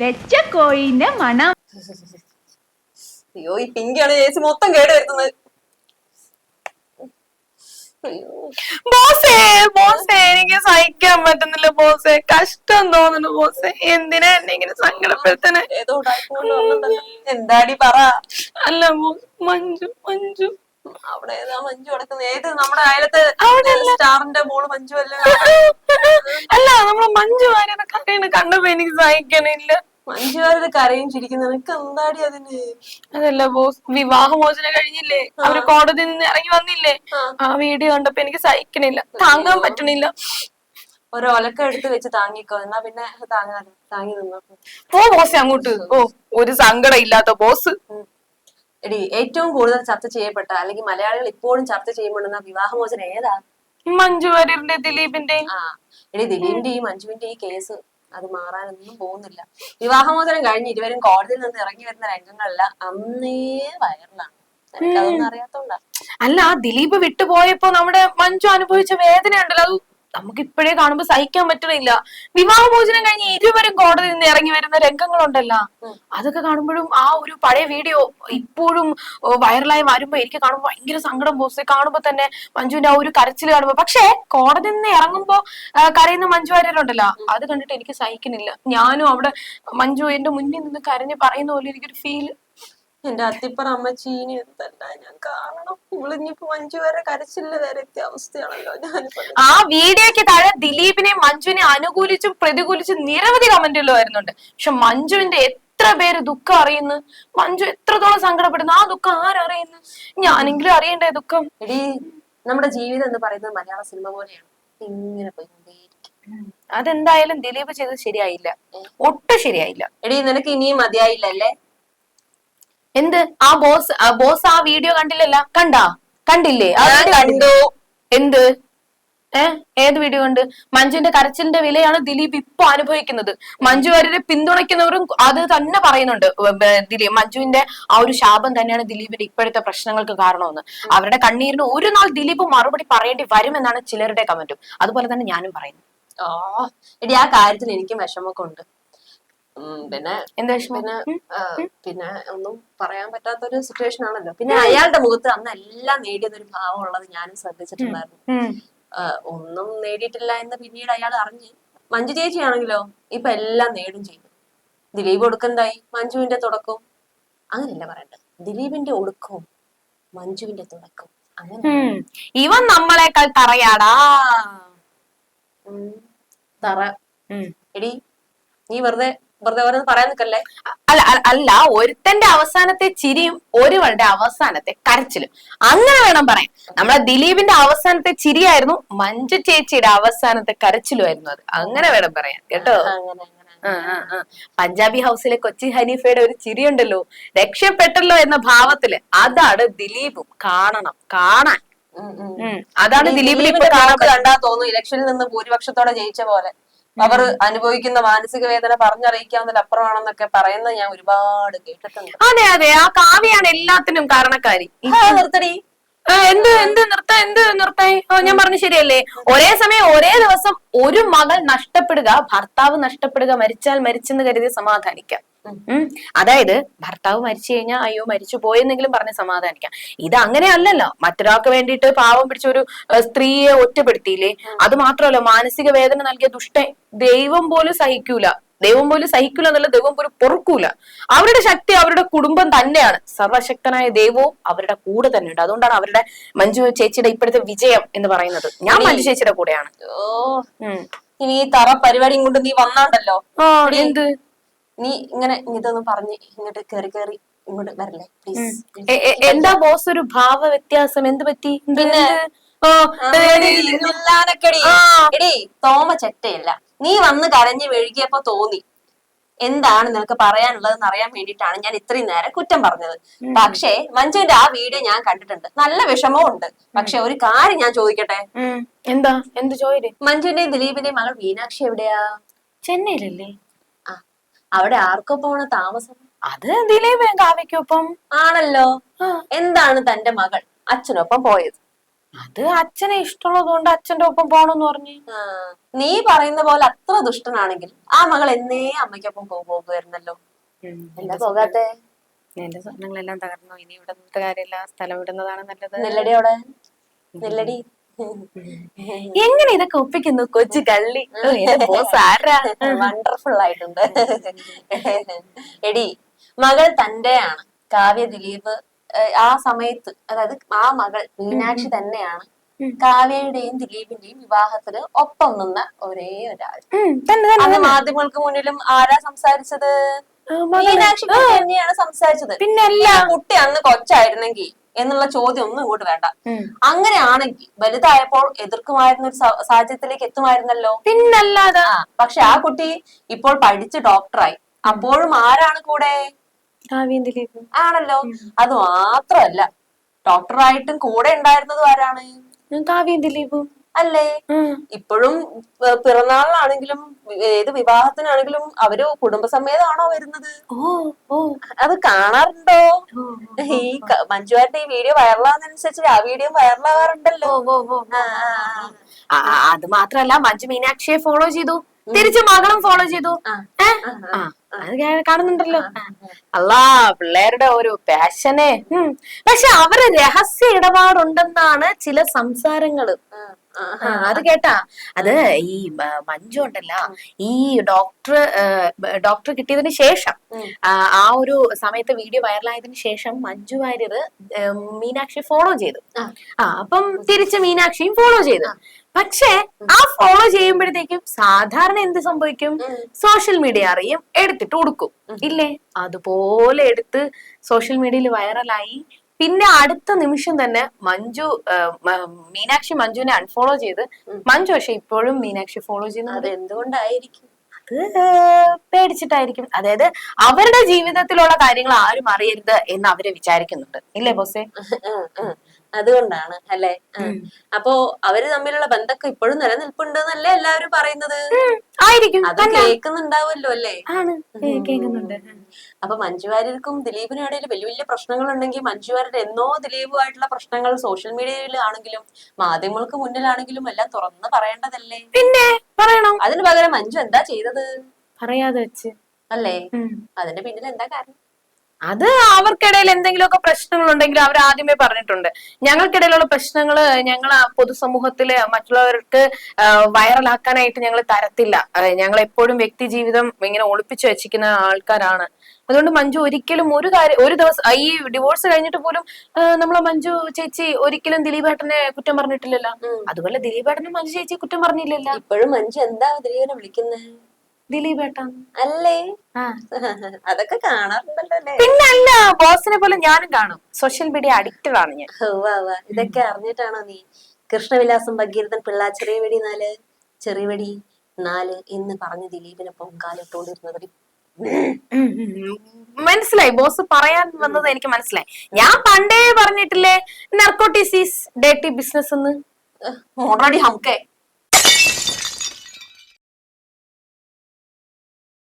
വെച്ച കോഴിന്റെ മണം. അയ്യോ ഈ പിങ്കിയാണ് ചേച്ചി മൊത്തം കേട് വരുത്തുന്നത്. ബോസേ ബോസേ എനിക്ക് സഹിക്കാൻ പറ്റുന്നില്ല ബോസേ, കഷ്ടം തോന്നുന്നു ബോസേ. എന്തിനാ എന്നെ ഇങ്ങനെ സങ്കടപ്പെടുത്തണേ? ഏതോ എന്താടി പറ. അല്ല മഞ്ജു മഞ്ജു അവിടെ ഏതാ മഞ്ജു കിടക്കുന്നത്? ഏത് നമ്മുടെ അയലത്തെ സ്റ്റാറിന്റെ മോള് മഞ്ജു അല്ലേ? അല്ല നമ്മളെ മഞ്ജു വാര്യരെ കരയണ കണ്ടപ്പോ എനിക്ക് സഹിക്കണില്ല. മഞ്ജു വാര്യര് കരയും ചിരിക്കുന്നത് നിനക്ക് എന്താടി അതിന്? അതല്ല ബോസ്, വിവാഹമോചനം കഴിഞ്ഞില്ലേ, അവര് കോടതിയിൽ നിന്ന് ഇറങ്ങി വന്നില്ലേ, ആ വീഡിയോ കണ്ടപ്പോ എനിക്ക് സഹിക്കണില്ല, താങ്ങാൻ പറ്റണില്ല. ഒരു ഒലക്ക എടുത്ത് വെച്ച് താങ്ങിക്കോ, എന്നാ പിന്നെ താങ്ങി നിന്നോ. പോ ബോസ് അങ്ങോട്ട്. ഓ ഒരു സങ്കടം ഇല്ലാത്ത ബോസ്. എടി ഏറ്റവും കൂടുതൽ ചർച്ച ചെയ്യപ്പെട്ട അല്ലെങ്കിൽ മലയാളികൾ ഇപ്പോഴും ചർച്ച ചെയ്യുമ്പോഴുന്ന വിവാഹമോചനം ഏതാ? മഞ്ജു വാര്യരുടെ ദിലീപിന്റെ. എടി ദിലീപിന്റെ ഈ മഞ്ജുവിന്റെ ഈ കേസ് അത് മാറാനൊന്നും പോകുന്നില്ല. വിവാഹമോചനം കഴിഞ്ഞ് ഇരുവരും കോടതിയിൽ നിന്ന് ഇറങ്ങി വരുന്ന രംഗങ്ങളെല്ലാം അന്നേ വൈറലാണ്. എനിക്കതൊന്നും അറിയാത്തോണ്ടാ. അല്ല ആ ദിലീപ് വിട്ടുപോയപ്പോ നമ്മുടെ മഞ്ജു അനുഭവിച്ച വേദന ഉണ്ടല്ലോ, അത് നമുക്ക് ഇപ്പോഴേ കാണുമ്പോ സഹിക്കാൻ പറ്റണില്ല. വിവാഹമോചനം കഴിഞ്ഞ് ഇരുവരും കോടതിയിൽ നിന്ന് ഇറങ്ങി വരുന്ന രംഗങ്ങളുണ്ടല്ലോ, അതൊക്കെ കാണുമ്പോഴും ആ ഒരു പഴയ വീഡിയോ ഇപ്പോഴും വൈറലായി വരുമ്പോ എനിക്ക് കാണുമ്പോ ഭയങ്കര സങ്കടം ബോസ്. കാണുമ്പോ തന്നെ മഞ്ജുവിന്റെ ആ ഒരു കരച്ചിൽ കാണുമ്പോ, പക്ഷെ കോടതിയിൽ നിന്ന് ഇറങ്ങുമ്പോ കരയുന്ന മഞ്ജു വാര്യരുണ്ടല്ലോ, അത് കണ്ടിട്ട് എനിക്ക് സഹിക്കുന്നില്ല. ഞാനും അവിടെ മഞ്ജു എന്റെ മുന്നിൽ നിന്ന് കരഞ്ഞ് പറയുന്ന പോലെ എനിക്കൊരു ഫീൽ. എന്റെ അത്തിപ്പറ അമ്മച്ചീനി എന്തല്ല ഞാൻ കാണണം. ഇവളിഞ്ഞിപ്പോ മഞ്ജു വരെ കരച്ചില്ല വരെ എത്തിയ അവസ്ഥയാണല്ലോ. ആ വീഡിയോക്ക് താഴെ ദിലീപിനെയും മഞ്ജുവിനെ അനുകൂലിച്ചും പ്രതികൂലിച്ചും നിരവധി കമന്റുകൾ വരുന്നുണ്ട്. പക്ഷെ മഞ്ജുവിന്റെ എത്ര പേര് ദുഃഖം അറിയുന്നു, മഞ്ജു എത്രത്തോളം സങ്കടപ്പെടുന്നു, ആ ദുഃഖം ആരറിയുന്നു? ഞാനെങ്കിലും അറിയണ്ടേ ദുഃഖം. എടി നമ്മുടെ ജീവിതം എന്ന് പറയുന്നത് മലയാള സിനിമ പോലെയാണ്, ഇങ്ങനെ പോയിക്കൊണ്ടേയിരിക്കും. അതെന്തായാലും ദിലീപ് ചെയ്തത് ശരിയായില്ല, ഒട്ടും ശരിയായില്ല. എടി നിനക്ക് ഇനിയും മതിയായില്ലല്ലേ? എന്ത് ആ ബോസ് ആ വീഡിയോ കണ്ടില്ലല്ല? കണ്ടില്ലേ? കണ്ടു. എന്ത് ഏത് വീഡിയോ കണ്ട്? മഞ്ജുവിന്റെ കരച്ചിലിന്റെ വിലയാണ് ദിലീപ് ഇപ്പൊ അനുഭവിക്കുന്നത്. മഞ്ജു വാര്യരെ പിന്തുണയ്ക്കുന്നവരും അത് തന്നെ പറയുന്നുണ്ട്. മഞ്ജുവിന്റെ ആ ഒരു ശാപം തന്നെയാണ് ദിലീപിന്റെ ഇപ്പോഴത്തെ പ്രശ്നങ്ങൾക്ക് കാരണമെന്ന്. അവരുടെ കണ്ണീരിന് ഒരു നാൾ ദിലീപ് മറുപടി പറയേണ്ടി വരുമെന്നാണ് ചിലരുടെ കമന്റും. അതുപോലെ തന്നെ ഞാനും പറയുന്നു. എടി ആ കാര്യത്തിൽ എനിക്കും വിഷമമൊക്കെ ഉണ്ട്. പിന്നെ എന്താ പിന്നെ ഒന്നും പറയാൻ പറ്റാത്തൊരു സിറ്റുവേഷൻ ആണല്ലോ. പിന്നെ അയാളുടെ മുഖത്ത് അന്ന് എല്ലാം നേടിയതൊരു ഭാവം ഉള്ളത് ഞാനും ശ്രദ്ധിച്ചിട്ടുണ്ടായിരുന്നു. ഒന്നും നേടിയിട്ടില്ല എന്ന് പിന്നീട് അയാൾ അറിഞ്ഞ്. മഞ്ജു ചേച്ചിയാണെങ്കിലോ ഇപ്പൊ എല്ലാം നേടും ചെയ്തു. ദിലീപ് ഒടുക്കെന്തായി? മഞ്ജുവിന്റെ തുടക്കവും. അങ്ങനെയല്ല പറയട്ടെ, ദിലീപിന്റെ ഒടുക്കവും മഞ്ജുവിന്റെ തുടക്കവും അങ്ങനെ. ഇവൻ നമ്മളെക്കാൾ തറയാടാ. തറ. എടി നീ വെറുതെ പറയാൻ നിൽക്കല്ലേ. അല്ല ഒരുത്തന്റെ അവസാനത്തെ ചിരിയും ഒരുവളുടെ അവസാനത്തെ കരച്ചിലും, അങ്ങനെ വേണം പറയാൻ. നമ്മളെ ദിലീപിന്റെ അവസാനത്തെ ചിരിയായിരുന്നു, മഞ്ജു ചേച്ചിയുടെ അവസാനത്തെ കരച്ചിലുമായിരുന്നു അത്. അങ്ങനെ വേണം പറയാൻ കേട്ടോ. പഞ്ചാബി ഹൗസിലെ കൊച്ചി ഹനീഫയുടെ ഒരു ചിരിയുണ്ടല്ലോ, രക്ഷപ്പെട്ടല്ലോ എന്ന ഭാവത്തില്, അതാണ് ദിലീപും. കാണാൻ അതാണ് ദിലീപിനെ ഇപ്പൊ കണ്ടാ തോന്നുന്നു ഇലക്ഷനിൽ നിന്ന് ഭൂരിപക്ഷത്തോടെ ജയിച്ച പോലെ അവർ അനുഭവിക്കുന്ന മാനസിക വേദന പറഞ്ഞറിയിക്കാവുന്നതിലപ്പുറമാണെന്നൊക്കെ പറയുന്നത് ഞാൻ ഒരുപാട് കേട്ടിട്ടുണ്ട്. അതെ ആ കാവ്യാണ് എല്ലാത്തിനും കാരണക്കാരി. നിർത്തടി. എന്ത് നിർത്തായി? ഞാൻ പറഞ്ഞു ശരിയല്ലേ? ഒരേ സമയം ഒരേ ദിവസം ഒരു മകൾ നഷ്ടപ്പെടുക, ഭർത്താവ് നഷ്ടപ്പെടുക, മരിച്ചാൽ മരിച്ചെന്ന് കരുതി സമാധാനിക്കാം. അതായത് ഭർത്താവ് മരിച്ചു കഴിഞ്ഞാൽ അയ്യോ മരിച്ചു പോയെന്നെങ്കിലും പറഞ്ഞ് സമാധാനിക്കാം. ഇത് അങ്ങനെ അല്ലല്ലോ. മറ്റൊരാൾക്ക് വേണ്ടിയിട്ട് പാവം പിടിച്ച ഒരു സ്ത്രീയെ ഒറ്റപ്പെടുത്തിയില്ലേ? അത് മാത്രമല്ല, മാനസിക വേദന നൽകിയ ദുഷ്ടൻ ദൈവം പോലും സഹിക്കൂല എന്നല്ല, ദൈവം പോലും പൊറുക്കൂല. അവരുടെ ശക്തി അവരുടെ കുടുംബം തന്നെയാണ്. സർവശക്തനായ ദൈവവും അവരുടെ കൂടെ തന്നെ ഉണ്ട്. അതുകൊണ്ടാണ് അവരുടെ മഞ്ജു ചേച്ചിയുടെ ഇപ്പോഴത്തെ വിജയം എന്ന് പറയുന്നത്. ഞാൻ മഞ്ജു ചേച്ചിയുടെ കൂടെയാണ്. ഇനി ഈ തറ പരിപാടിയും കൊണ്ട് നീ വന്നാണ്ടല്ലോ. എന്ത് നീ ഇങ്ങനെ ഇതൊന്നും പറഞ്ഞ് ഇങ്ങോട്ട് കേറി ഇങ്ങോട്ട് വരല്ലേ പ്ലീസ്. എന്താ ബോസ് ഒരു ഭാവ വ്യത്യാസം? എന്ത് പറ്റി? പിന്നെ എടി തോമ ചെറ്റയല്ല. നീ വന്ന് കരഞ്ഞ് മെഴുകിയപ്പോ തോന്നി എന്താണ് നിനക്ക് പറയാനുള്ളതെന്ന് അറിയാൻ വേണ്ടിയിട്ടാണ് ഞാൻ ഇത്രയും നേരം കുറ്റം പറഞ്ഞത്. പക്ഷേ മഞ്ജുവിന്റെ ആ വീഡിയോ ഞാൻ കണ്ടിട്ടുണ്ട്, നല്ല വിഷമവും ഉണ്ട്. പക്ഷെ ഒരു കാര്യം ഞാൻ ചോദിക്കട്ടെ? എന്ത് ചോദ്യം? മഞ്ജുവിന്റെയും ദിലീപിന്റെയും മകൾ മീനാക്ഷി എവിടെയാ? ചെന്നൈയിലല്ലേ? അവിടെ ആർക്കൊപ്പമാണ് താമസം? അത് ദിലീപ് കാവ്യക്കൊപ്പം ആണല്ലോ. എന്താണ് തന്റെ മകൾ അച്ഛനൊപ്പം പോയത്? അത് അച്ഛനെ ഇഷ്ടമുള്ളത് കൊണ്ട് അച്ഛന്റെ ഒപ്പം പോണെന്ന് പറഞ്ഞു. നീ പറയുന്ന പോലെ അത്ര ദുഷ്ടനാണെങ്കിൽ ആ മകൾ എന്നേ അമ്മയ്ക്കൊപ്പം പോകുമായിരുന്നല്ലോ. എന്താ പോകാത്തെ? എന്റെ സ്വപ്നങ്ങളെല്ലാം തകർന്നു. ഇനി ഇവിടെ നിന്നിട്ട് കാര്യമില്ല, സ്ഥലം വിടുന്നതാണ് നല്ലത്. നെല്ലടിയോടെ നെല്ലടി എങ്ങനെ ഇതൊക്കെ ഒപ്പിക്കുന്നു കൊച്ചു കള്ളി. വണ്ടർഫുൾ ആയിട്ടുണ്ട്. എടി, മകൾ തന്റെയാണ്. കാവ്യ ദിലീപ് ആ സമയത്ത്, അതായത് ആ മകൾ മീനാക്ഷി തന്നെയാണ് കാവ്യയുടെയും ദിലീപിന്റെയും വിവാഹത്തിന് ഒപ്പം നിന്ന ഒരേ ഒരാൾ. അന്ന് മാധ്യമങ്ങൾക്ക് മുന്നിലും ആരാ സംസാരിച്ചത്? മീനാക്ഷി തന്നെയാണ് സംസാരിച്ചത്. പിന്നെ കുട്ടി അന്ന് കൊച്ചായിരുന്നെങ്കിൽ എന്നുള്ള ചോദ്യം ഒന്നും ഇങ്ങോട്ട് വേണ്ട. അങ്ങനെയാണെങ്കിൽ വലുതായപ്പോൾ എതിർക്കുമായിരുന്ന ഒരു സാഹചര്യത്തിലേക്ക് എത്തുമായിരുന്നല്ലോ. പിന്നല്ലാതെ. പക്ഷെ ആ കുട്ടി ഇപ്പോൾ പഠിച്ച് ഡോക്ടറായി. അപ്പോഴും ആരാണ് കൂടെ? ആണല്ലോ. അത് മാത്രമല്ല, ഡോക്ടറായിട്ടും കൂടെ ഉണ്ടായിരുന്നതും ആരാണ്? കാവ്യം ദിലീപും അല്ലേ? ഇപ്പോഴും പിറന്നാളിനാണെങ്കിലും ഏത് വിവാഹത്തിനാണെങ്കിലും അവര് കുടുംബസമേതമാണോ വരുന്നത്? അത് കാണാറുണ്ടോ? ഈ മഞ്ജുവാരുടെ ഈ വീഡിയോ വൈറലാകുന്നതനുസരിച്ച് ആ വീഡിയോ വൈറലാകാറുണ്ടല്ലോ. അത് മാത്രല്ല, മഞ്ജു മീനാക്ഷിയെ ഫോളോ ചെയ്തു, തിരിച്ച് മകളും ഫോളോ ചെയ്തു. അത് കാണുന്നുണ്ടല്ലോ. അല്ലാ, പിള്ളേരുടെ ഒരു പാഷനെ. പക്ഷെ അവര് രഹസ്യ ഇടപാടുണ്ടെന്നാണ് ചില സംസാരങ്ങള്. അത് കേട്ടാ? അത് ഈ മഞ്ജു ഉണ്ടല്ല, ഈ ഡോക്ടർ കിട്ടിയതിന് ശേഷം, ആ ഒരു സമയത്ത് വീഡിയോ വൈറലായതിനു ശേഷം മഞ്ജു വാര്യർ മീനാക്ഷി ഫോളോ ചെയ്തു. അപ്പം തിരിച്ച് മീനാക്ഷിയും ഫോളോ ചെയ്തു. പക്ഷെ ആ ഫോളോ ചെയ്യുമ്പോഴത്തേക്കും സാധാരണ എന്ത് സംഭവിക്കും? സോഷ്യൽ മീഡിയ അറിയും, എടുത്തിട്ട് കൊടുക്കും ഇല്ലേ? അതുപോലെ എടുത്ത് സോഷ്യൽ മീഡിയയിൽ വൈറലായി. പിന്നെ അടുത്ത നിമിഷം തന്നെ മീനാക്ഷി മഞ്ജുവിനെ അൺഫോളോ ചെയ്ത്. മഞ്ജു പക്ഷെ ഇപ്പോഴും മീനാക്ഷി ഫോളോ ചെയ്യുന്നത്. അത് എന്തുകൊണ്ടായിരിക്കും? അത് പേടിച്ചിട്ടായിരിക്കും. അതായത് അവരുടെ ജീവിതത്തിലുള്ള കാര്യങ്ങൾ ആരും അറിയരുത് എന്ന് അവര് വിചാരിക്കുന്നുണ്ട്, ഇല്ലേ ബോസേ? അതുകൊണ്ടാണ് അല്ലെ? അപ്പോ അവര് തമ്മിലുള്ള ബന്ധമൊക്കെ ഇപ്പോഴും നിലനിൽപ്പുണ്ട് എന്നല്ലേ എല്ലാവരും പറയുന്നത്? ആയിരിക്കും. അത് കേൾക്കുന്നുണ്ടാവുമല്ലോ അല്ലേ? കേൾക്കുന്നുണ്ട്. അപ്പൊ മഞ്ജു വാര്യർക്കും ദിലീപിനും ഇടയിൽ വലിയ വലിയ പ്രശ്നങ്ങൾ ഉണ്ടെങ്കിൽ മഞ്ജു വാര്യർ എന്നോ ദിലീപുമായിട്ടുള്ള പ്രശ്നങ്ങൾ സോഷ്യൽ മീഡിയയിലാണെങ്കിലും മാധ്യമങ്ങൾക്ക് മുന്നിലാണെങ്കിലും എല്ലാം തുറന്ന് പറയേണ്ടതല്ലേ? പിന്നെ പറയണം. അതിന് പകരം മഞ്ജു എന്താ ചെയ്തത്? പറയാതെ വെച്ച് അല്ലേ? അതിന്റെ പിന്നിൽ എന്താ കാരണം? അത് അവർക്കിടയിൽ എന്തെങ്കിലുമൊക്കെ പ്രശ്നങ്ങൾ ഉണ്ടെങ്കിൽ അവർ ആദ്യമേ പറഞ്ഞിട്ടുണ്ട്. ഞങ്ങൾക്കിടയിലുള്ള പ്രശ്നങ്ങള് ഞങ്ങൾ പൊതുസമൂഹത്തില് മറ്റുള്ളവർക്ക് വൈറലാക്കാനായിട്ട് ഞങ്ങൾ തരത്തില്ല. ഞങ്ങൾ എപ്പോഴും വ്യക്തി ജീവിതം ഇങ്ങനെ ഒളിപ്പിച്ചു വെച്ചിരിക്കുന്ന ആൾക്കാരാണ്. അതുകൊണ്ട് മഞ്ജു ഒരിക്കലും ഒരു ദിവസം ഈ ഡിവോഴ്സ് കഴിഞ്ഞിട്ട് പോലും നമ്മളെ മഞ്ജു ചേച്ചി ഒരിക്കലും ദിലീപേട്ടനെ കുറ്റം പറഞ്ഞിട്ടില്ലല്ലോ. അതുപോലെ ദിലീപേട്ടനും മഞ്ജു ചേച്ചി കുറ്റം പറഞ്ഞില്ലല്ലോ. ഇപ്പോഴും മഞ്ജു എന്താ ദിലീപിനെ വിളിക്കുന്നത്? ദിലീപേട്ടൻ അല്ലേ? അതൊക്കെ കാണാറുണ്ടല്ലോ. പിന്നല്ല, ബോസിനെ പോലെ ഞാനും കാണും. സോഷ്യൽ മീഡിയ അഡിക്റ്റഡ് ആണ് ഞാൻ. ഇതൊക്കെ അറിഞ്ഞിട്ടാണോ നീ കൃഷ്ണവിലാസം ഭഗീരഥൻ പിള്ള ചെറിയവെടി 4 ചെറിയവെടി 4 എന്ന് പറഞ്ഞ് ദിലീപിനെ പൊങ്കാലിട്ടോണ്ടിരുന്നത്? മനസ്സിലായി, ബോസ് പറയാൻ വന്നത് എനിക്ക് മനസ്സിലായി. ഞാൻ പണ്ടേ പറഞ്ഞിട്ടില്ലേ, നർക്കോട്ടിക്സ് ഈസ് ഡേർട്ടി ബിസിനസ് എന്ന്. ഓൾറെഡി ഹംകെ